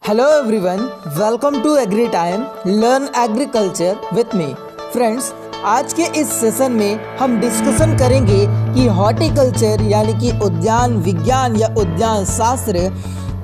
Hello everyone, welcome to Agri Time, Learn Agriculture with me. Friends, आज के इस session में हम डिस्कशन करेंगे कि हॉर्टिकल्चर यानी कि उद्यान विज्ञान या उद्यान शास्त्र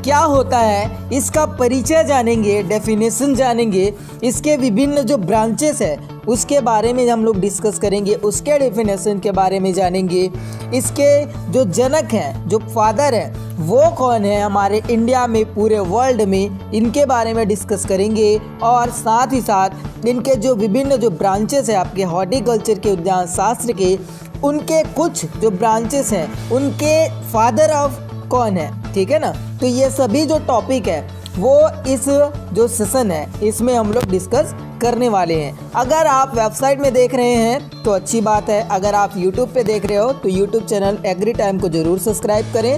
क्या होता है, इसका परिचय जानेंगे, डेफिनेशन जानेंगे, इसके विभिन्न जो ब्रांचेस है उसके बारे में हम लोग डिस्कस करेंगे, उसके डेफिनेशन के बारे में जानेंगे, इसके जो जनक हैं, जो फादर हैं वो कौन है हमारे इंडिया में, पूरे वर्ल्ड में, इनके बारे में डिस्कस करेंगे और साथ ही साथ इनके जो विभिन्न जो ब्रांचेस है आपके हॉर्टिकल्चर के उद्यान शास्त्र के, उनके कुछ जो ब्रांचेस हैं उनके फादर ऑफ कौन है, ठीक है ना। तो ये सभी जो टॉपिक है वो इस जो सेशन है इसमें हम लोग डिस्कस करने वाले हैं। अगर आप वेबसाइट में देख रहे हैं तो अच्छी बात है, अगर आप यूट्यूब पे देख रहे हो तो यूट्यूब चैनल एग्री टाइम को जरूर सब्सक्राइब करें।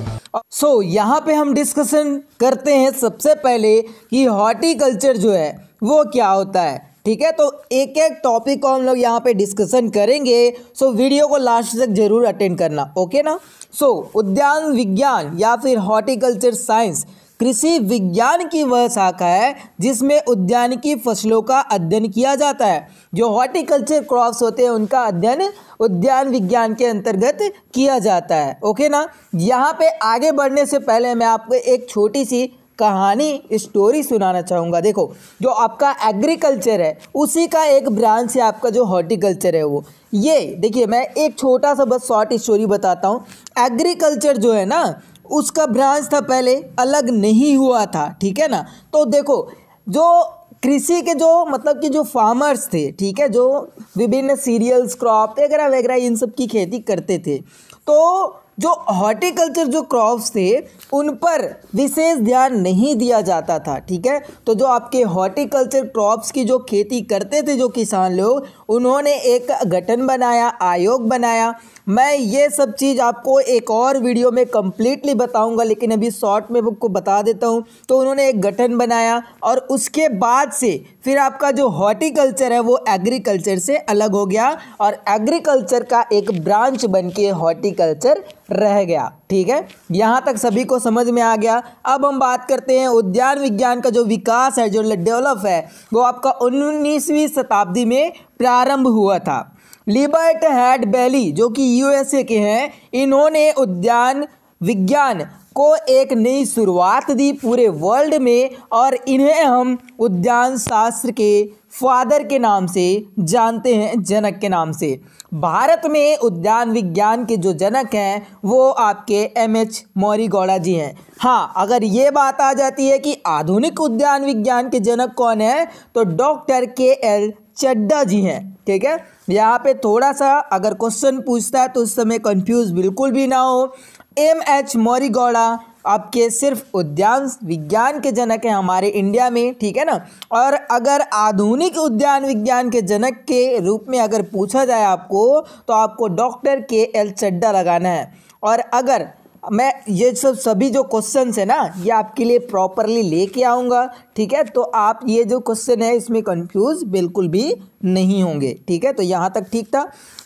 यहाँ पे हम डिस्कशन करते हैं सबसे पहले कि हॉर्टिकल्चर जो है वो क्या होता है, ठीक है। तो एक एक टॉपिक को हम लोग यहाँ पे डिस्कशन करेंगे, वीडियो को लास्ट तक जरूर अटेंड करना, ओके ना। उद्यान विज्ञान या फिर हॉर्टिकल्चर साइंस कृषि विज्ञान की वह शाखा है जिसमें उद्यानिकी फसलों का अध्ययन किया जाता है। जो हॉर्टिकल्चर क्रॉप्स होते हैं उनका अध्ययन उद्यान विज्ञान के अंतर्गत किया जाता है, ओके ना। यहाँ पे आगे बढ़ने से पहले मैं आपको एक छोटी सी कहानी स्टोरी सुनाना चाहूँगा। देखो, जो आपका एग्रीकल्चर है उसी का एक ब्रांच है आपका जो हॉर्टिकल्चर है वो। ये देखिए, मैं एक छोटा सा बस शॉर्ट स्टोरी बताता हूँ। एग्रीकल्चर जो है ना उसका ब्रांच था पहले, अलग नहीं हुआ था, ठीक है ना। तो देखो, जो कृषि के जो मतलब कि जो फार्मर्स थे, ठीक है, जो विभिन्न सीरियल्स क्रॉप वगैरह वगैरह इन सब की खेती करते थे, तो जो हॉर्टिकल्चर जो क्रॉप्स थे उन पर विशेष ध्यान नहीं दिया जाता था, ठीक है। तो जो आपके हॉर्टिकल्चर क्रॉप्स की जो खेती करते थे जो किसान लोग, उन्होंने एक गठन बनाया, आयोग बनाया। मैं ये सब चीज़ आपको एक और वीडियो में कम्प्लीटली बताऊंगा, लेकिन अभी शॉर्ट में आपको बता देता हूँ। तो उन्होंने एक गठन बनाया और उसके बाद से फिर आपका जो हॉर्टिकल्चर है वो एग्रीकल्चर से अलग हो गया और एग्रीकल्चर का एक ब्रांच बन के हॉर्टिकल्चर रह गया, ठीक है। यहाँ तक सभी को समझ में आ गया। अब हम बात करते हैं उद्यान विज्ञान का जो विकास है, जो डेवलप है, वो आपका 19वीं शताब्दी में प्रारंभ हुआ था। लिबर्ट हेड बेली जो कि यूएसए के हैं, इन्होंने उद्यान विज्ञान को एक नई शुरुआत दी पूरे वर्ल्ड में और इन्हें हम उद्यान शास्त्र के फादर के नाम से जानते हैं, जनक के नाम से। भारत में उद्यान विज्ञान के जो जनक हैं वो आपके एमएच मौर्य जी हैं। हाँ, अगर ये बात आ जाती है कि आधुनिक उद्यान विज्ञान के जनक कौन है, तो डॉक्टर के.एल. चड्ढा जी हैं, ठीक है। यहाँ पे थोड़ा सा अगर क्वेश्चन पूछता है तो उस समय कंफ्यूज बिल्कुल भी ना हो। एमएच मौर्य आपके सिर्फ उद्यान विज्ञान के जनक हैं हमारे इंडिया में, ठीक है ना। और अगर आधुनिक उद्यान विज्ञान के जनक के रूप में अगर पूछा जाए आपको, तो आपको डॉक्टर के.एल. चड्ढा लगाना है। और अगर मैं ये सभी जो क्वेश्चंस है ना ये आपके लिए प्रॉपरली लेके आऊँगा, ठीक है। तो आप ये जो क्वेश्चन है इसमें कंफ्यूज बिल्कुल भी नहीं होंगे, ठीक है। तो यहाँ तक ठीक था।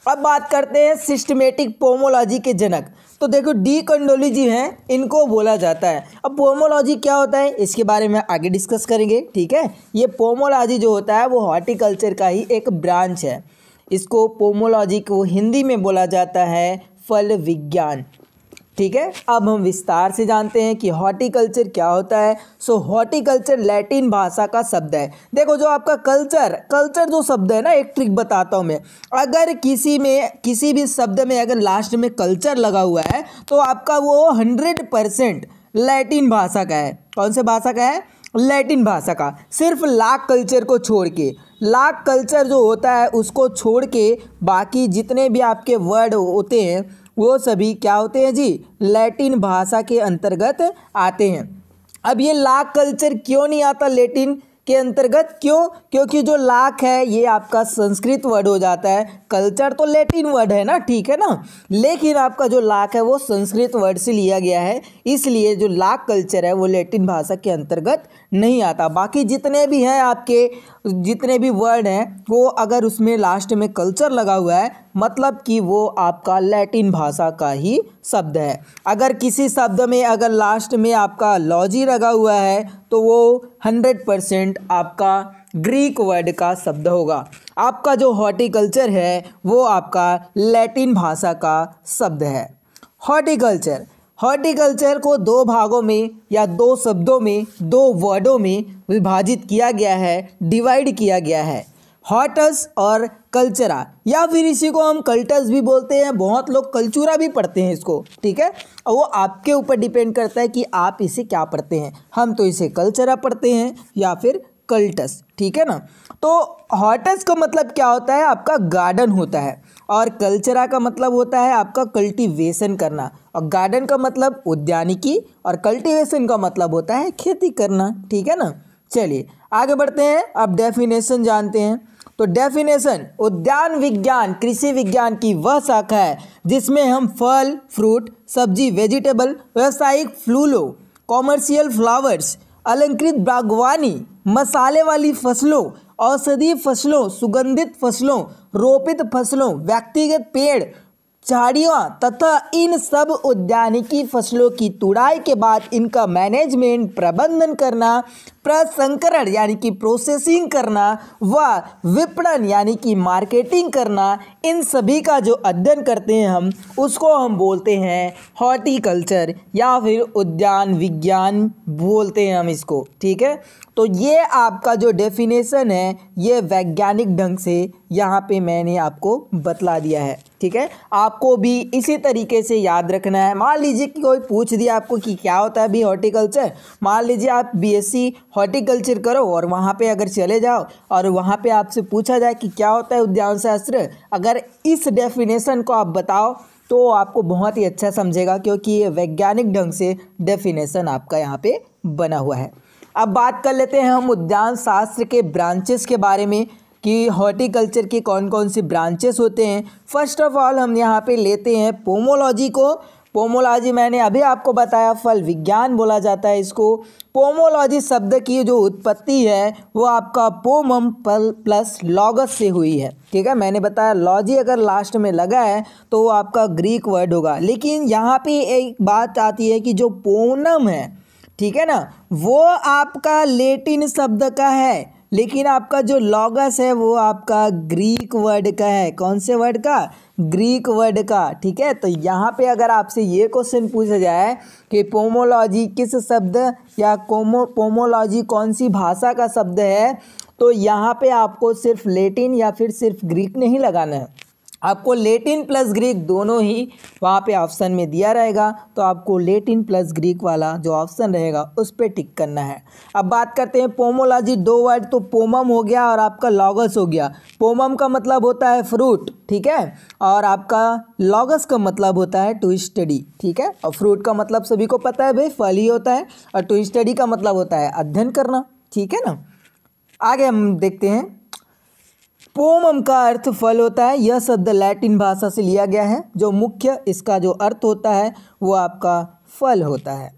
अब बात करते हैं सिस्टमेटिक पोमोलॉजी के जनक। तो देखो, डी कंडोली जी हैं, इनको बोला जाता है। अब पोमोलॉजी क्या होता है इसके बारे में आगे डिस्कस करेंगे, ठीक है। ये पोमोलॉजी जो होता है वो हॉर्टिकल्चर का ही एक ब्रांच है। इसको पोमोलॉजी को हिंदी में बोला जाता है फल विज्ञान, ठीक है। अब हम विस्तार से जानते हैं कि हॉर्टिकल्चर क्या होता है। हॉर्टिकल्चर लैटिन भाषा का शब्द है। देखो, जो आपका कल्चर जो शब्द है ना, एक ट्रिक बताता हूँ मैं। अगर किसी भी शब्द में अगर लास्ट में कल्चर लगा हुआ है तो आपका वो 100% लैटिन भाषा का है। कौन से भाषा का है? लैटिन भाषा का। सिर्फ लाक कल्चर को छोड़ के, लाक कल्चर जो होता है उसको छोड़ के बाकी जितने भी आपके वर्ड होते हैं वो सभी क्या होते हैं जी? लैटिन भाषा के अंतर्गत आते हैं। अब ये लाक कल्चर क्यों नहीं आता लैटिन के अंतर्गत? क्यों? क्योंकि जो लाख है ये आपका संस्कृत वर्ड हो जाता है, कल्चर तो लैटिन वर्ड है ना, ठीक है ना, लेकिन आपका जो लाख है वो संस्कृत वर्ड से लिया गया है, इसलिए जो लाख कल्चर है वो लैटिन भाषा के अंतर्गत नहीं आता। बाकी जितने भी हैं आपके, जितने भी वर्ड हैं वो अगर उसमें लास्ट में कल्चर लगा हुआ है मतलब कि वो आपका लैटिन भाषा का ही शब्द है। अगर किसी शब्द में अगर लास्ट में आपका लॉजी लगा हुआ है तो वो 100% आपका ग्रीक वर्ड का शब्द होगा। आपका जो हॉर्टिकल्चर है वो आपका लैटिन भाषा का शब्द है। हॉर्टिकल्चर को दो भागों में या दो शब्दों में, दो वर्डों में विभाजित किया गया है, डिवाइड किया गया है, हॉर्टस और कल्चरा, या फिर इसी को हम कल्टस भी बोलते हैं, बहुत लोग कल्चूरा भी पढ़ते हैं इसको, ठीक है। और वो आपके ऊपर डिपेंड करता है कि आप इसे क्या पढ़ते हैं। हम तो इसे कल्चरा पढ़ते हैं या फिर कल्टस, ठीक है ना। तो हॉर्टस का मतलब क्या होता है, आपका गार्डन होता है, और कल्चरा का मतलब होता है आपका कल्टीवेशन करना, और गार्डन का मतलब उद्यानिकी, और कल्टीवेशन का मतलब होता है खेती करना, ठीक है ना। चलिए आगे बढ़ते हैं, अब डेफिनेशन जानते हैं। तो डेफिनेशन, उद्यान विज्ञान कृषि विज्ञान की वह शाखा है जिसमें हम फल, फ्रूट, सब्जी, वेजिटेबल, व्यावसायिक फूलों, कॉमर्शियल फ्लावर्स, अलंकृत बागवानी, मसाले वाली फसलों, औषधीय फसलों, सुगंधित फसलों, रोपित फसलों, व्यक्तिगत पेड़, झाड़ियाँ तथा इन सब उद्यानिकी फसलों की तुड़ाई के बाद इनका मैनेजमेंट, प्रबंधन करना, प्रसंस्करण यानी कि प्रोसेसिंग करना व विपणन यानी कि मार्केटिंग करना, इन सभी का जो अध्ययन करते हैं हम, उसको हम बोलते हैं हॉर्टिकल्चर या फिर उद्यान विज्ञान बोलते हैं हम इसको, ठीक है। तो ये आपका जो डेफिनेशन है ये वैज्ञानिक ढंग से यहाँ पे मैंने आपको बतला दिया है, ठीक है। आपको भी इसी तरीके से याद रखना है। मान लीजिए कि कोई पूछ दिया आपको कि क्या होता है भी हॉर्टिकल्चर, मान लीजिए आप बीएससी हॉर्टिकल्चर करो और वहाँ पे अगर चले जाओ और वहाँ पे आपसे पूछा जाए कि क्या होता है उद्यान शास्त्र, अगर इस डेफिनेशन को आप बताओ तो आपको बहुत ही अच्छा समझेगा, क्योंकि ये वैज्ञानिक ढंग से डेफिनेशन आपका यहाँ पे बना हुआ है। अब बात कर लेते हैं हम उद्यान शास्त्र के ब्रांचेस के बारे में कि हॉर्टिकल्चर के कौन कौन से ब्रांचेस होते हैं। फर्स्ट ऑफ ऑल हम यहाँ पे लेते हैं पोमोलॉजी को। पोमोलॉजी मैंने अभी आपको बताया, फल विज्ञान बोला जाता है इसको। पोमोलॉजी शब्द की जो उत्पत्ति है वो आपका पोमम प्लस लॉगस से हुई है, ठीक है। मैंने बताया लॉजी अगर लास्ट में लगा है तो वो आपका ग्रीक वर्ड होगा, लेकिन यहाँ पे एक बात आती है कि जो पोमम है, ठीक है ना, वो आपका लैटिन शब्द का है, लेकिन आपका जो लॉगस है वो आपका ग्रीक वर्ड का है। कौन से वर्ड का? ग्रीक वर्ड का, ठीक है। तो यहाँ पे अगर आपसे ये क्वेश्चन पूछा जाए कि पोमोलॉजी किस शब्द या पोमोलॉजी कौन सी भाषा का शब्द है, तो यहाँ पे आपको सिर्फ लैटिन या फिर सिर्फ ग्रीक नहीं लगाना है, आपको लैटिन प्लस ग्रीक दोनों ही वहाँ पे ऑप्शन में दिया रहेगा, तो आपको लैटिन प्लस ग्रीक वाला जो ऑप्शन रहेगा उस पर टिक करना है। अब बात करते हैं पोमोलॉजी, दो वर्ड, तो पोमम हो गया और आपका लॉगस हो गया। पोमम का मतलब होता है फ्रूट, ठीक है, और आपका लॉगस का मतलब होता है टू स्टडी, ठीक है। और फ्रूट का मतलब सभी को पता है भाई फल ही होता है, और टू स्टडी का मतलब होता है अध्ययन करना, ठीक है ना। आगे हम देखते हैं, पोमम का अर्थ फल होता है। यह शब्द लैटिन भाषा से लिया गया है, जो मुख्य इसका जो अर्थ होता है वो आपका फल होता है।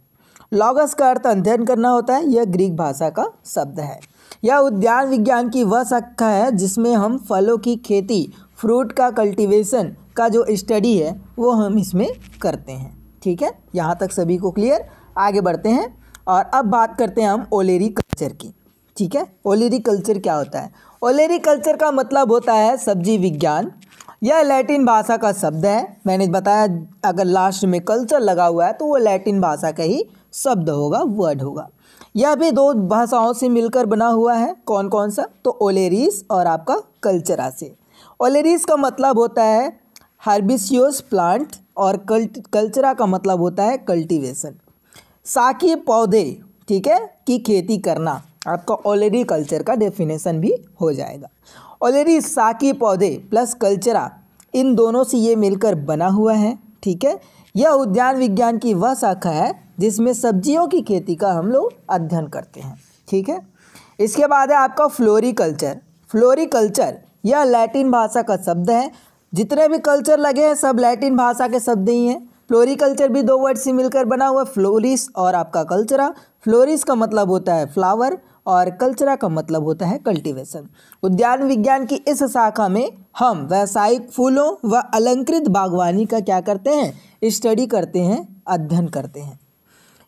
लॉगस का अर्थ अध्ययन करना होता है, यह ग्रीक भाषा का शब्द है। यह उद्यान विज्ञान की वह शाखा है जिसमें हम फलों की खेती, फ्रूट का कल्टीवेशन का जो स्टडी है वो हम इसमें करते हैं, ठीक है। यहाँ तक सभी को क्लियर। आगे बढ़ते हैं और अब बात करते हैं हम ओलेरी कल्चर की, ठीक है। ओलेरी कल्चर क्या होता है? ओलेरी कल्चर का मतलब होता है सब्जी विज्ञान। यह लैटिन भाषा का शब्द है। मैंने बताया अगर लास्ट में कल्चर लगा हुआ है तो वो लैटिन भाषा का ही शब्द होगा, वर्ड होगा। यह भी दो भाषाओं से मिलकर बना हुआ है। कौन कौन सा? तो ओलेरीस और आपका कल्चरा से। ओलेरीस का मतलब होता है हर्बिसियोस प्लांट और कल्चरा का मतलब होता है कल्टीवेशन, शाकीय पौधे, ठीक है, की खेती करना। आपका ओलेरी कल्चर का डेफिनेशन भी हो जाएगा। ओलेरी शाकीय पौधे प्लस कल्चरा, इन दोनों से ये मिलकर बना हुआ है, ठीक है। यह उद्यान विज्ञान की वह शाखा है जिसमें सब्जियों की खेती का हम लोग अध्ययन करते हैं, ठीक है। इसके बाद है आपका फ्लोरिकल्चर। फ्लोरिकल्चर यह लैटिन भाषा का शब्द है। जितने भी कल्चर लगे हैं सब लैटिन भाषा के शब्द ही हैं। फ्लोरिकल्चर भी 2 वर्ड से मिलकर बना हुआ, फ्लोरिस और आपका कल्चरा। फ्लोरिस का मतलब होता है फ्लावर और कल्चरा का मतलब होता है कल्टीवेशन। उद्यान विज्ञान की इस शाखा में हम व्यावसायिक फूलों व अलंकृत बागवानी का क्या करते हैं, स्टडी करते हैं, अध्ययन करते हैं।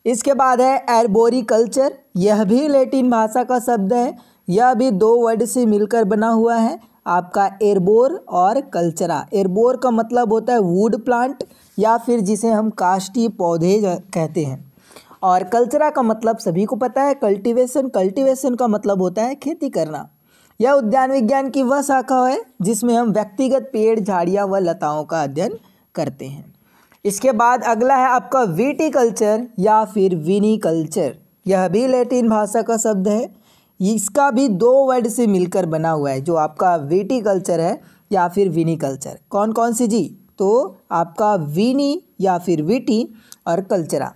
इसके बाद है एर्बोरिकल्चर। यह भी लैटिन भाषा का शब्द है। यह भी 2 वर्ड से मिलकर बना हुआ है, आपका एर्बोर और कल्चरा। एर्बोर का मतलब होता है वुड प्लांट या फिर जिसे हम काष्ठी पौधे कहते हैं, और कल्चरा का मतलब सभी को पता है कल्टीवेशन। कल्टीवेशन का मतलब होता है खेती करना। यह उद्यान विज्ञान की वह शाखा है जिसमें हम व्यक्तिगत पेड़, झाड़ियाँ व लताओं का अध्ययन करते हैं। इसके बाद अगला है आपका विटीकल्चर या फिर विनीकल्चर। यह भी लैटिन भाषा का शब्द है। इसका भी 2 वर्ड से मिलकर बना हुआ है, जो आपका विटीकल्चर है या फिर विनीकल्चर। कौन कौन सी जी, तो आपका विनी या फिर विटी और कल्चरा।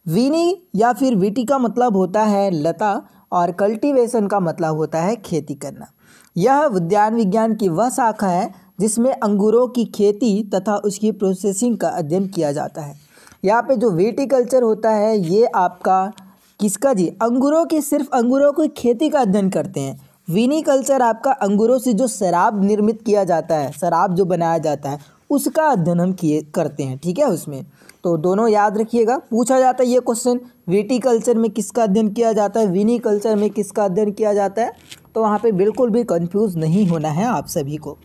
विनी या फिर विटी का मतलब होता है लता और कल्टीवेशन का मतलब होता है खेती करना। यह उद्यान विज्ञान की वह शाखा है जिसमें अंगूरों की खेती तथा उसकी प्रोसेसिंग का अध्ययन किया जाता है। यहाँ पे जो विटीकल्चर होता है ये आपका किसका जी, अंगूरों की, सिर्फ अंगूरों की खेती का अध्ययन करते हैं। विनीकल्चर आपका अंगूरों से जो शराब निर्मित किया जाता है, शराब जो बनाया जाता है उसका अध्ययन हम करते हैं, ठीक है। उसमें तो दोनों याद रखिएगा, पूछा जाता है ये क्वेश्चन, विटीकल्चर में किसका अध्ययन किया जाता है, विनीकल्चर में किसका अध्ययन किया जाता है, तो वहाँ पे बिल्कुल भी कंफ्यूज नहीं होना है आप सभी को।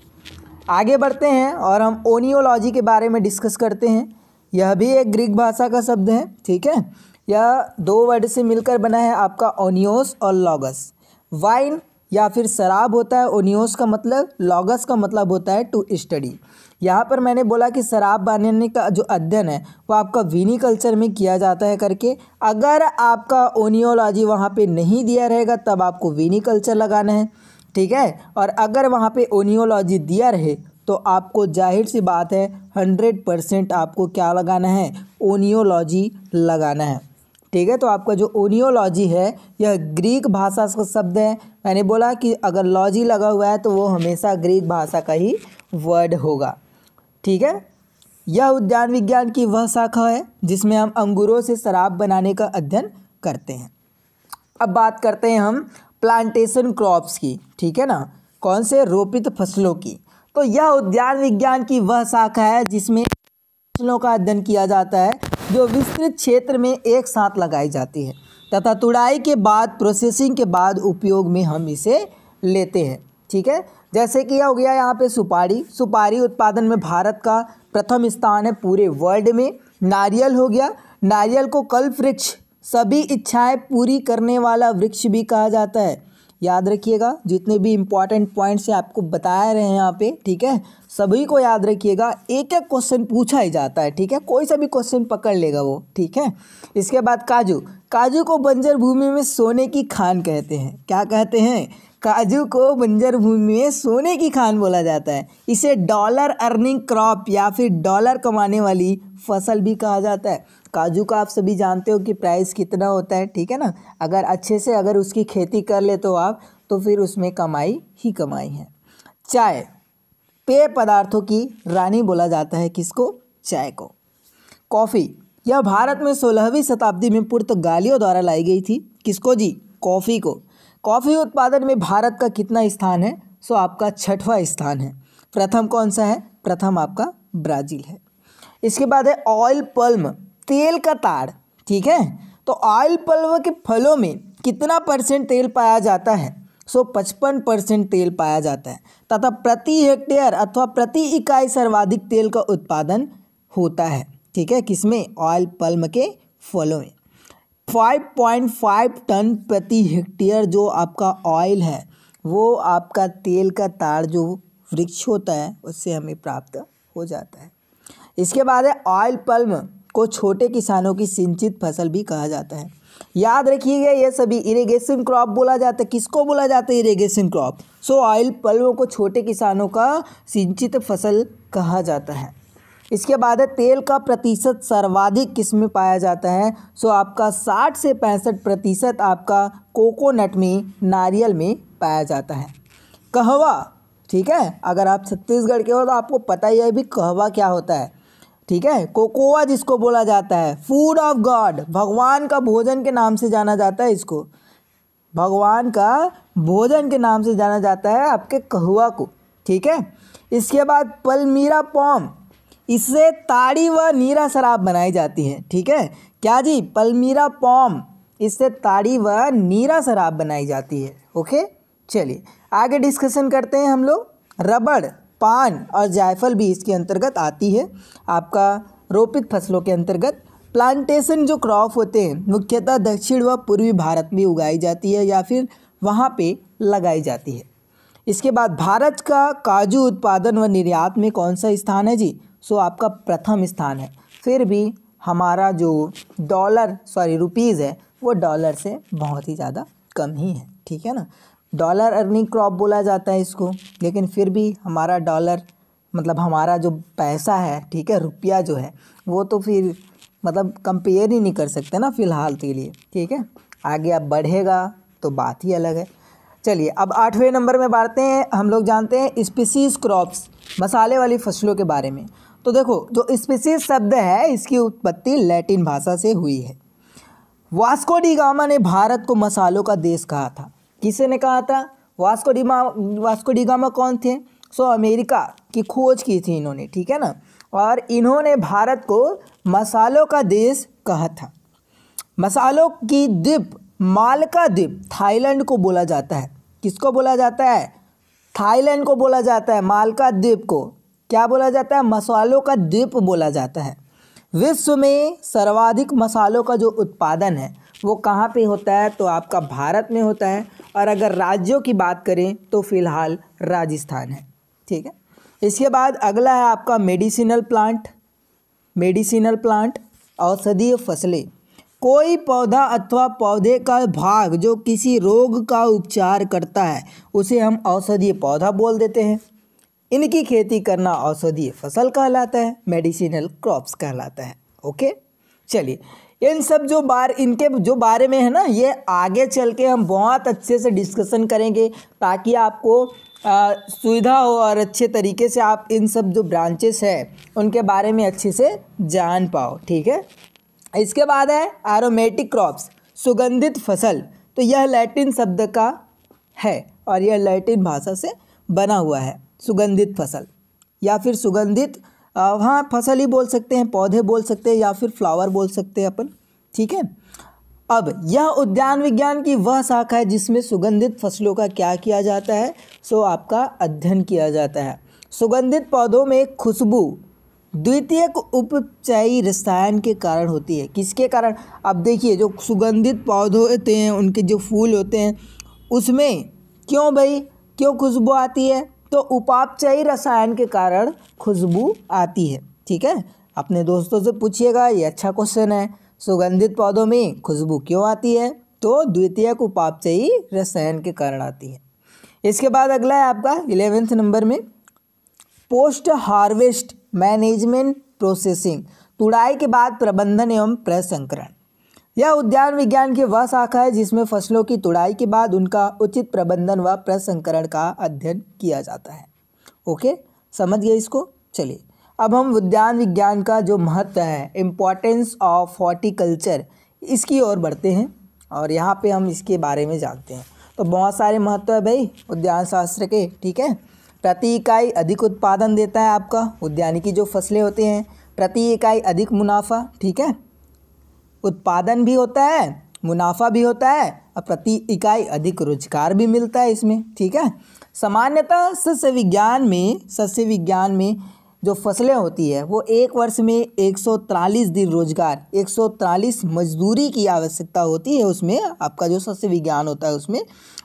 आगे बढ़ते हैं और हम ओनियोलॉजी के बारे में डिस्कस करते हैं। यह भी एक ग्रीक भाषा का शब्द है, ठीक है। यह 2 वर्ड से मिलकर बना है, आपका ओनियोस और लॉगस। वाइन या फिर शराब होता है, ओनियोस का मतलब, लॉगस का मतलब होता है टू स्टडी। यहाँ पर मैंने बोला कि शराब बनाने का जो अध्ययन है वो आपका विनीकल्चर में किया जाता है करके। अगर आपका ओनियोलॉजी वहाँ पे नहीं दिया रहेगा तब आपको विनीकल्चर लगाना है, ठीक है। और अगर वहाँ पे ओनियोलॉजी दिया रहे तो आपको जाहिर सी बात है 100% आपको क्या लगाना है, ओनियोलॉजी लगाना है, ठीक है। तो आपका जो ओनियोलॉजी है यह ग्रीक भाषा का शब्द है। मैंने बोला कि अगर लॉजी लगा हुआ है तो वो हमेशा ग्रीक भाषा का ही वर्ड होगा, ठीक है। यह उद्यान विज्ञान की वह शाखा है जिसमें हम अंगूरों से शराब बनाने का अध्ययन करते हैं। अब बात करते हैं हम प्लांटेशन क्रॉप्स की, ठीक है ना, कौन से, रोपित फसलों की। तो यह उद्यान विज्ञान की वह शाखा है जिसमें फसलों का अध्ययन किया जाता है जो विस्तृत क्षेत्र में एक साथ लगाई जाती है तथा तुड़ाई के बाद, प्रोसेसिंग के बाद उपयोग में हम इसे लेते हैं, ठीक है। जैसे कि हो गया यहाँ पे सुपारी। सुपारी उत्पादन में भारत का प्रथम स्थान है पूरे वर्ल्ड में। नारियल हो गया, नारियल को कल्प वृक्ष, सभी इच्छाएं पूरी करने वाला वृक्ष भी कहा जाता है। याद रखिएगा, जितने भी इंपॉर्टेंट पॉइंट्स आपको बता रहे हैं यहाँ पे, ठीक है, सभी को याद रखिएगा। एक एक क्वेश्चन पूछा ही जाता है, ठीक है, कोई सा भी क्वेश्चन पकड़ लेगा वो, ठीक है। इसके बाद काजू। काजू को बंजर भूमि में सोने की खान कहते हैं। क्या कहते हैं, काजू को बंजर भूमि में सोने की खान बोला जाता है। इसे डॉलर अर्निंग क्रॉप या फिर डॉलर कमाने वाली फसल भी कहा जाता है। काजू का आप सभी जानते हो कि प्राइस कितना होता है, ठीक है ना। अगर अच्छे से अगर उसकी खेती कर ले तो आप, तो फिर उसमें कमाई ही कमाई है। चाय, पेय पदार्थों की रानी बोला जाता है किसको, चाय को। कॉफ़ी, यह भारत में 16वीं शताब्दी में पुर्तगालियों द्वारा लाई गई थी। किसको जी, कॉफ़ी को। कॉफ़ी उत्पादन में भारत का कितना स्थान है, सो आपका 6वां स्थान है। प्रथम कौन सा है, प्रथम आपका ब्राज़ील है। इसके बाद है ऑयल पल्म, तेल का ताड़, ठीक है। तो ऑयल पल्म के फलों में कितना % तेल पाया जाता है, सो 55% तेल पाया जाता है तथा प्रति हेक्टेयर अथवा प्रति इकाई सर्वाधिक तेल का उत्पादन होता है, ठीक है। किसमें, ऑयल पल्म के फलों में। 5.5 टन प्रति हेक्टेयर जो आपका ऑयल है वो आपका तेल का ताड़ जो वृक्ष होता है उससे हमें प्राप्त हो जाता है। इसके बाद है ऑयल पल्म को छोटे किसानों की सिंचित फसल भी कहा जाता है। याद रखिएगा ये सभी इरिगेशन क्रॉप बोला जाता है। किसको बोला जाता है, इरिगेशन क्रॉप। सो ऑयल पल्म को छोटे किसानों का सिंचित फसल कहा जाता है। इसके बाद है तेल का प्रतिशत सर्वाधिक किस में पाया जाता है? सो आपका 60 से 65% आपका कोकोनट में, नारियल में पाया जाता है। कहवा, ठीक है, अगर आप छत्तीसगढ़ के हो तो आपको पता ही है भी कहवा क्या होता है, ठीक है। कोकोआ जिसको बोला जाता है, फूड ऑफ गॉड, भगवान का भोजन के नाम से जाना जाता है इसको, भगवान का भोजन के नाम से जाना जाता है आपके कहवा को, ठीक है। इसके बाद पल्मीरा पॉम, इससे ताड़ी व नीरा शराब बनाई जाती है, ठीक है। क्या जी? पल्मीरा पॉम, इससे ताड़ी व नीरा शराब बनाई जाती है। ओके, चलिए आगे डिस्कशन करते हैं हम लोग। रबड़, पान और जायफल भी इसके अंतर्गत आती है, आपका रोपित फसलों के अंतर्गत। प्लांटेशन जो क्रॉप होते हैं मुख्यतः दक्षिण व पूर्वी भारत में उगाई जाती है या फिर वहाँ पे लगाई जाती है। इसके बाद भारत का काजू उत्पादन व निर्यात में कौन सा स्थान है जी? सो आपका प्रथम स्थान है। फिर भी हमारा जो रुपीज़ है वो डॉलर से बहुत ही ज़्यादा कम ही है, ठीक है ना। डॉलर अर्निंग क्रॉप बोला जाता है इसको, लेकिन फिर भी हमारा डॉलर मतलब हमारा जो पैसा है, ठीक है, रुपया जो है वो तो फिर मतलब कंपेयर ही नहीं कर सकते ना फ़िलहाल के लिए, ठीक है। आगे अब बढ़ेगा तो बात ही अलग है। चलिए अब 8वें नंबर में बढ़ते हैं। हम लोग जानते हैं स्पीसीज क्रॉप्स, मसाले वाली फसलों के बारे में। तो देखो, जो स्पीसीज शब्द है इसकी उत्पत्ति लैटिन भाषा से हुई है। वास्को डी गामा ने भारत को मसालों का देश कहा था। किसे ने कहा था? वास्को डी गामा कौन थे? सो अमेरिका की खोज की थी इन्होंने, ठीक है ना। और इन्होंने भारत को मसालों का देश कहा था। मसालों की द्वीप मालका द्वीप थाईलैंड को बोला जाता है। किसको बोला जाता है? थाईलैंड को बोला जाता है। मालका द्वीप को क्या बोला जाता है? मसालों का द्वीप बोला जाता है। विश्व में सर्वाधिक मसालों का जो उत्पादन है वो कहाँ पे होता है? तो आपका भारत में होता है। और अगर राज्यों की बात करें तो फिलहाल राजस्थान है, ठीक है। इसके बाद अगला है आपका मेडिसिनल प्लांट, औषधीय फसलें। कोई पौधा अथवा पौधे का भाग जो किसी रोग का उपचार करता है उसे हम औषधीय पौधा बोल देते हैं। इनकी खेती करना औषधीय फसल कहलाता है, मेडिसिनल क्रॉप्स कहलाता है। ओके, चलिए इन सब इनके जो बारे में है ना, ये आगे चल के हम बहुत अच्छे से डिस्कशन करेंगे ताकि आपको सुविधा हो और अच्छे तरीके से आप इन सब जो ब्रांचेस है उनके बारे में अच्छे से जान पाओ, ठीक है। इसके बाद है एरोमेटिक क्रॉप्स, सुगंधित फसल। तो यह लैटिन शब्द का है और यह लैटिन भाषा से बना हुआ है। सुगंधित फसल या फिर सुगंधित फसल ही बोल सकते हैं, पौधे बोल सकते हैं या फिर फ्लावर बोल सकते हैं अपन, ठीक है। अब यह उद्यान विज्ञान की वह शाखा है जिसमें सुगंधित फसलों का क्या किया जाता है? सो आपका अध्ययन किया जाता है। सुगंधित पौधों में खुशबू द्वितीयक उपचयी रसायन के कारण होती है। किसके कारण? अब देखिए, जो सुगंधित पौधे होते हैं उनके जो फूल होते हैं उसमें क्यों खुशबू आती है? तो उपापचयी रसायन के कारण खुशबू आती है, ठीक है। अपने दोस्तों से पूछिएगा, ये अच्छा क्वेश्चन है। सुगंधित पौधों में खुशबू क्यों आती है? तो द्वितीयक उपापचयी रसायन के कारण आती है। इसके बाद अगला है आपका 11वें नंबर में पोस्ट हार्वेस्ट मैनेजमेंट प्रोसेसिंग, तुड़ाई के बाद प्रबंधन एवं प्रसंस्करण। यह उद्यान विज्ञान की वह शाखा है जिसमें फसलों की तुड़ाई के बाद उनका उचित प्रबंधन व प्रसंस्करण का अध्ययन किया जाता है। ओके, समझ गए इसको? चलिए अब हम उद्यान विज्ञान का जो महत्व है, इम्पोर्टेंस ऑफ हॉर्टिकल्चर, इसकी ओर बढ़ते हैं और यहाँ पे हम इसके बारे में जानते हैं। तो बहुत सारे महत्व है भाई उद्यान शास्त्र के, ठीक है। प्रति इकाई अधिक उत्पादन देता है आपका उद्यानिकी जो फसलें होते हैं, प्रति इकाई अधिक मुनाफा, ठीक है। उत्पादन भी होता है, मुनाफा भी होता है और प्रति इकाई अधिक रोजगार भी मिलता है इसमें, ठीक है। सामान्यतः सस्य विज्ञान में जो फसलें होती है वो एक वर्ष में 143 दिन रोजगार, 143 मजदूरी की आवश्यकता होती है उसमें, आपका जो सस्य विज्ञान होता है उसमें,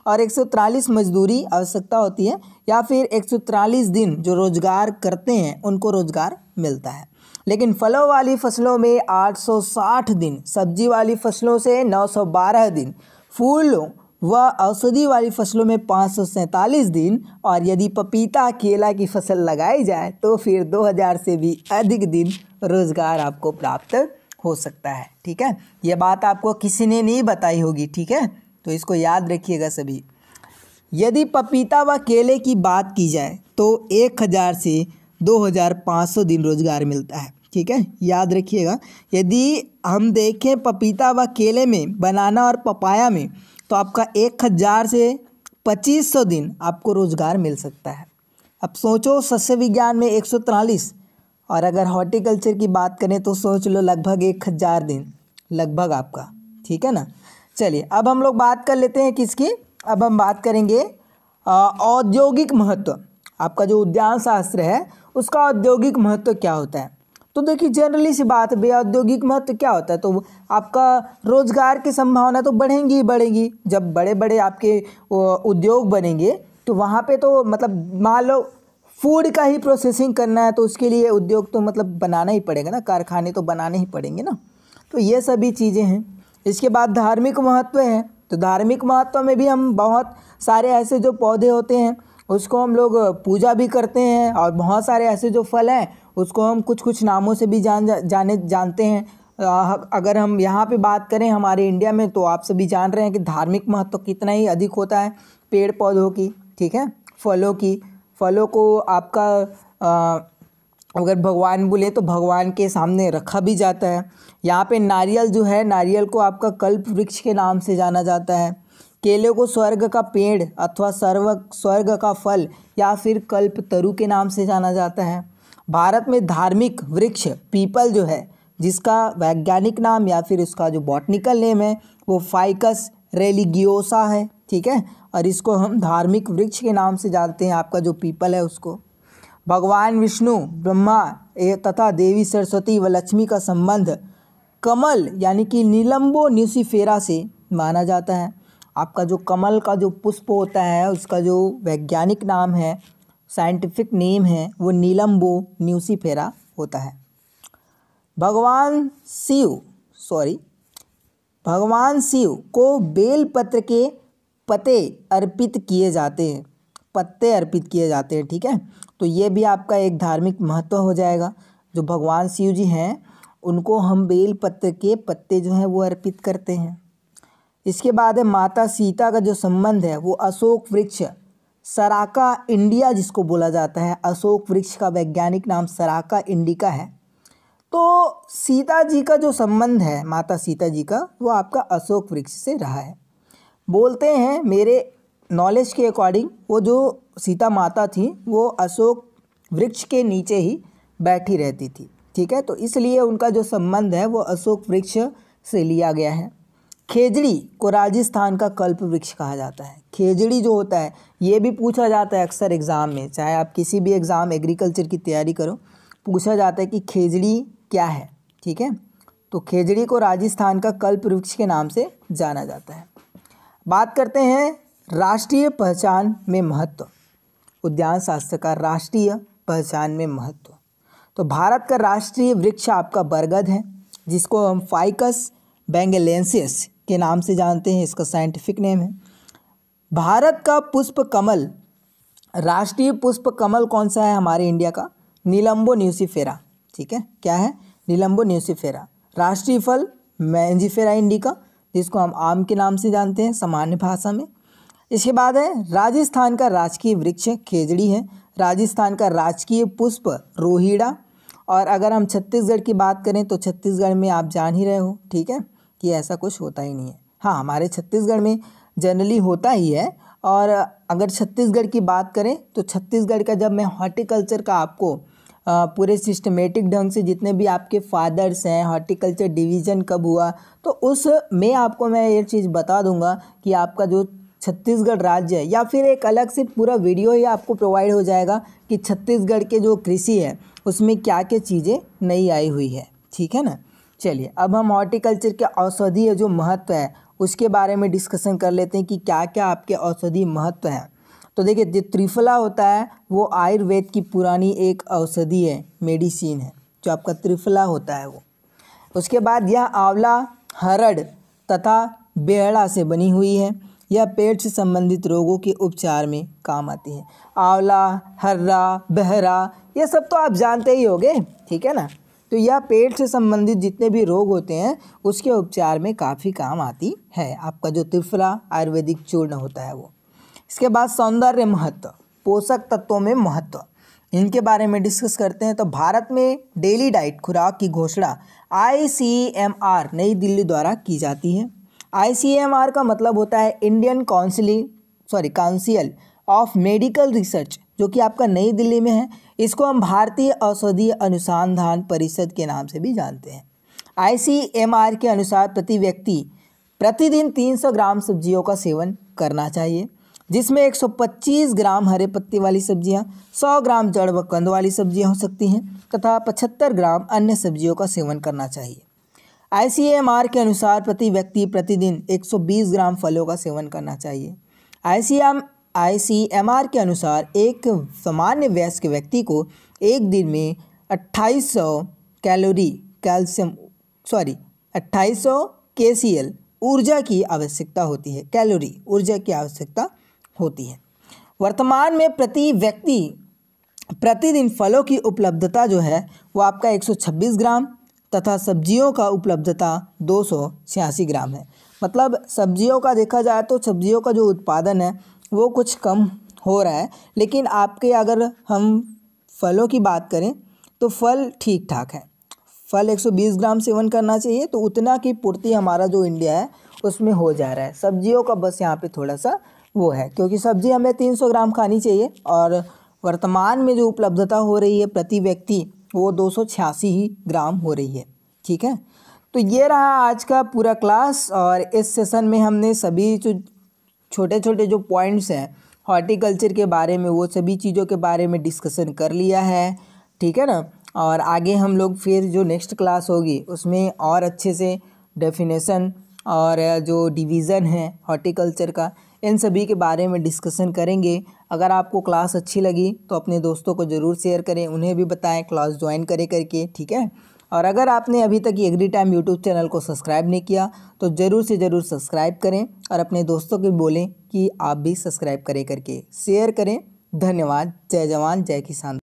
और 143 मजदूरी आवश्यकता होती है या फिर 143 दिन जो रोजगार करते हैं उनको रोजगार मिलता है। लेकिन फलों वाली फसलों में 860 दिन, सब्जी वाली फसलों से 912 दिन, फूलों वह औषधि वाली फसलों में 547 दिन, और यदि पपीता केला की फसल लगाई जाए तो फिर 2000 से भी अधिक दिन रोजगार आपको प्राप्त हो सकता है। ठीक है, यह बात आपको किसी ने नहीं बताई होगी। ठीक है, तो इसको याद रखिएगा सभी। यदि पपीता व केले की बात की जाए तो 1000 से 2500 दिन रोजगार मिलता है। ठीक है, याद रखिएगा। यदि हम देखें पपीता व केले में, बनाना और पपाया में, तो आपका 1000 से 2500 दिन आपको रोजगार मिल सकता है। अब सोचो, सस्य विज्ञान में 143, और अगर हॉर्टिकल्चर की बात करें तो सोच लो लगभग 1000 दिन, लगभग आपका। ठीक है ना। चलिए अब हम लोग बात कर लेते हैं किसकी, अब हम बात करेंगे औद्योगिक महत्व। आपका जो उद्यान शास्त्र है उसका औद्योगिक महत्व क्या होता है। तो देखिए, जनरली सी बात है, औद्योगिक महत्व क्या होता है, तो आपका रोजगार की संभावना तो बढ़ेंगी ही बढ़ेंगी। जब बड़े बड़े आपके उद्योग बनेंगे तो वहाँ पे तो मतलब मान लो फूड का ही प्रोसेसिंग करना है तो उसके लिए उद्योग तो मतलब बनाना ही पड़ेगा ना, कारखाने तो बनाने ही पड़ेंगे ना। तो ये सभी चीज़ें हैं। इसके बाद धार्मिक महत्व है, तो धार्मिक महत्व में भी हम बहुत सारे ऐसे जो पौधे होते हैं उसको हम लोग पूजा भी करते हैं, और बहुत सारे ऐसे जो फल हैं उसको हम कुछ कुछ नामों से भी जानते हैं। अगर हम यहाँ पे बात करें हमारे इंडिया में, तो आप सभी जान रहे हैं कि धार्मिक महत्व कितना ही अधिक होता है पेड़ पौधों की। ठीक है, फलों को आपका अगर भगवान बोले तो भगवान के सामने रखा भी जाता है। यहाँ पे नारियल जो है, नारियल को आपका कल्प वृक्ष के नाम से जाना जाता है। केले को स्वर्ग का पेड़ अथवा स्वर्ग का फल या फिर कल्प तरु के नाम से जाना जाता है। भारत में धार्मिक वृक्ष पीपल जो है, जिसका वैज्ञानिक नाम या फिर उसका जो बॉटनिकल नेम है वो फाइकस रेलिगियोसा है। ठीक है, और इसको हम धार्मिक वृक्ष के नाम से जानते हैं, आपका जो पीपल है उसको। भगवान विष्णु, ब्रह्मा तथा देवी सरस्वती व लक्ष्मी का संबंध कमल यानी कि नीलम्बो न्यूसिफेरा से माना जाता है। आपका जो कमल का जो पुष्प होता है उसका जो वैज्ञानिक नाम है, साइंटिफिक नेम है, वो नीलम्बो न्यूसिफेरा होता है। भगवान शिव को बेल पत्र के पत्ते अर्पित किए जाते हैं। ठीक है, तो ये भी आपका एक धार्मिक महत्व हो जाएगा। जो भगवान शिव जी हैं उनको हम बेल पत्र के पत्ते जो हैं वो अर्पित करते हैं। इसके बाद है माता सीता का जो संबंध है वो अशोक वृक्ष सराका इंडिया जिसको बोला जाता है, अशोक वृक्ष का वैज्ञानिक नाम सराका इंडिका है। तो सीता जी का जो संबंध है, माता सीता जी का, वो आपका अशोक वृक्ष से रहा है। बोलते हैं मेरे नॉलेज के अकॉर्डिंग वो जो सीता माता थी वो अशोक वृक्ष के नीचे ही बैठी रहती थी। ठीक है, तो इसलिए उनका जो संबंध है वो अशोक वृक्ष से लिया गया है। खेजड़ी को राजस्थान का कल्प वृक्ष कहा जाता है। खेजड़ी जो होता है ये भी पूछा जाता है अक्सर एग्ज़ाम में, चाहे आप किसी भी एग्ज़ाम एग्रीकल्चर की तैयारी करो, पूछा जाता है कि खेजड़ी क्या है। ठीक है, तो खेजड़ी को राजस्थान का कल्प वृक्ष के नाम से जाना जाता है। बात करते हैं राष्ट्रीय पहचान में महत्व, उद्यान शास्त्र का राष्ट्रीय पहचान में महत्व। तो भारत का राष्ट्रीय वृक्ष आपका बरगद है, जिसको हम फाइकस बेंगलेंसियस के नाम से जानते हैं, इसका साइंटिफिक नेम है। भारत का पुष्प कमल, राष्ट्रीय पुष्प कमल कौन सा है हमारे इंडिया का? नीलम्बो न्यूसिफेरा। ठीक है, क्या है? नीलम्बो न्यूसिफेरा। राष्ट्रीय फल मैंजिफेरा इंडिका, जिसको हम आम के नाम से जानते हैं सामान्य भाषा में। इसके बाद है राजस्थान का राजकीय वृक्ष खेजड़ी है, राजस्थान का राजकीय पुष्प रोहिड़ा। और अगर हम छत्तीसगढ़ की बात करें तो छत्तीसगढ़ में आप जान ही रहे हो, ठीक है, कि ऐसा कुछ होता ही नहीं है। हाँ, हमारे छत्तीसगढ़ में जनरली होता ही है। और अगर छत्तीसगढ़ की बात करें तो छत्तीसगढ़ का, जब मैं हॉर्टिकल्चर का आपको पूरे सिस्टमेटिक ढंग से जितने भी आपके फादर्स हैं, हॉर्टिकल्चर डिवीज़न कब हुआ, तो उस में आपको मैं ये चीज़ बता दूंगा कि आपका जो छत्तीसगढ़ राज्य है, या फिर एक अलग से पूरा वीडियो ही आपको प्रोवाइड हो जाएगा कि छत्तीसगढ़ के जो कृषि है उसमें क्या क्या चीज़ें नई आई हुई है। ठीक है ना। चलिए अब हम हॉर्टिकल्चर के औषधीय जो महत्व है उसके बारे में डिस्कशन कर लेते हैं कि क्या क्या आपके औषधीय महत्व हैं। तो देखिए, जो त्रिफला होता है वो आयुर्वेद की पुरानी एक औषधि है, मेडिसिन है, जो आपका त्रिफला होता है वो। उसके बाद यह आंवला, हरड़ तथा बेहड़ा से बनी हुई है। यह पेट से संबंधित रोगों के उपचार में काम आती है। आंवला, हर्रा, बहरा, ये सब तो आप जानते ही होंगे, ठीक है ना। तो यह पेट से संबंधित जितने भी रोग होते हैं उसके उपचार में काफ़ी काम आती है। आपका जो त्रिफला आयुर्वेदिक चूर्ण होता है वो। इसके बाद सौंदर्य महत्व, पोषक तत्वों में महत्व, इनके बारे में डिस्कस करते हैं। तो भारत में डेली डाइट खुराक की घोषणा ICMR नई दिल्ली द्वारा की जाती है। ICMR का मतलब होता है Indian council of medical research, जो कि आपका नई दिल्ली में है। इसको हम भारतीय औषधीय अनुसंधान परिषद के नाम से भी जानते हैं। ICMR के अनुसार प्रति व्यक्ति प्रतिदिन 300 ग्राम सब्जियों का सेवन करना चाहिए, जिसमें 125 ग्राम हरे पत्ते वाली सब्जियां, 100 ग्राम जड़ व कंद वाली सब्जियां हो सकती हैं तथा 75 ग्राम अन्य सब्जियों का सेवन करना चाहिए। ICMR के अनुसार प्रति व्यक्ति प्रतिदिन 120 ग्राम फलों का सेवन करना चाहिए। ICMR के अनुसार एक सामान्य वयस्क व्यक्ति को एक दिन में 2800 kcal ऊर्जा की आवश्यकता होती है। कैलोरी ऊर्जा की आवश्यकता होती है। वर्तमान में प्रति व्यक्ति प्रतिदिन फलों की उपलब्धता जो है वो आपका 126 ग्राम तथा सब्जियों का उपलब्धता 286 ग्राम है। मतलब सब्जियों का देखा जाए तो सब्जियों का जो उत्पादन है वो कुछ कम हो रहा है, लेकिन आपके अगर हम फलों की बात करें तो फल ठीक ठाक है। फल 120 ग्राम सेवन करना चाहिए, तो उतना की पूर्ति हमारा जो इंडिया है उसमें हो जा रहा है। सब्जियों का बस यहाँ पे थोड़ा सा वो है, क्योंकि सब्जी हमें 300 ग्राम खानी चाहिए और वर्तमान में जो उपलब्धता हो रही है प्रति व्यक्ति वो 286 ही ग्राम हो रही है, ठीक है। तो ये रहा आज का पूरा क्लास, और इस सेशन में हमने सभी जो छोटे छोटे जो पॉइंट्स हैं हॉर्टिकल्चर के बारे में वो सभी चीज़ों के बारे में डिस्कशन कर लिया है, ठीक है ना। और आगे हम लोग फिर जो नेक्स्ट क्लास होगी उसमें और अच्छे से डेफिनेशन और जो डिवीज़न है हॉर्टिकल्चर का, इन सभी के बारे में डिस्कशन करेंगे। अगर आपको क्लास अच्छी लगी तो अपने दोस्तों को ज़रूर शेयर करें, उन्हें भी बताएं क्लास ज्वाइन करके, ठीक है। और अगर आपने अभी तक एग्री टाइम यूट्यूब चैनल को सब्सक्राइब नहीं किया तो ज़रूर से ज़रूर सब्सक्राइब करें और अपने दोस्तों को बोलें कि आप भी सब्सक्राइब करके शेयर करें। धन्यवाद। जय जवान जय किसान।